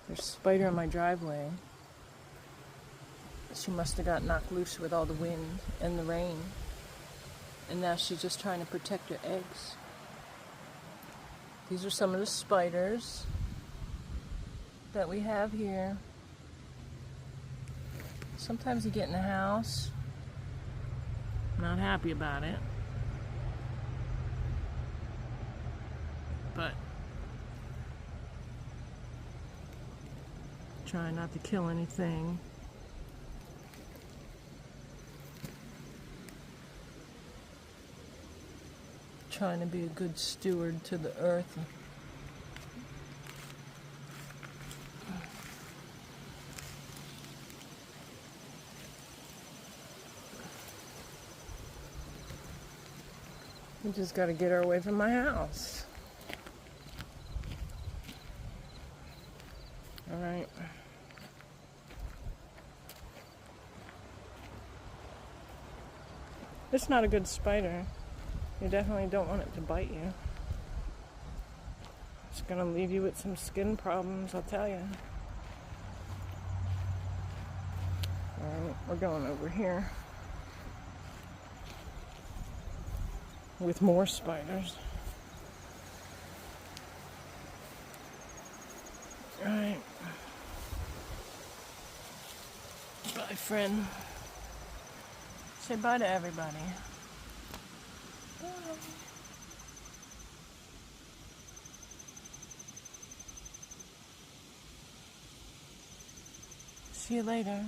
There's a spider in my driveway. She must have got knocked loose with all the wind and the rain. And now she's just trying to protect her eggs. These are some of the spiders that we have here. Sometimes you get in the house. Not happy about it. But try not to kill anything. Trying to be a good steward to the earth. We just got to get her away from my house. All right. It's not a good spider. You definitely don't want it to bite you. It's gonna leave you with some skin problems, I'll tell you. Alright, we're going over here with more spiders. Alright. Bye, friend. Say bye to everybody. Bye. See you later.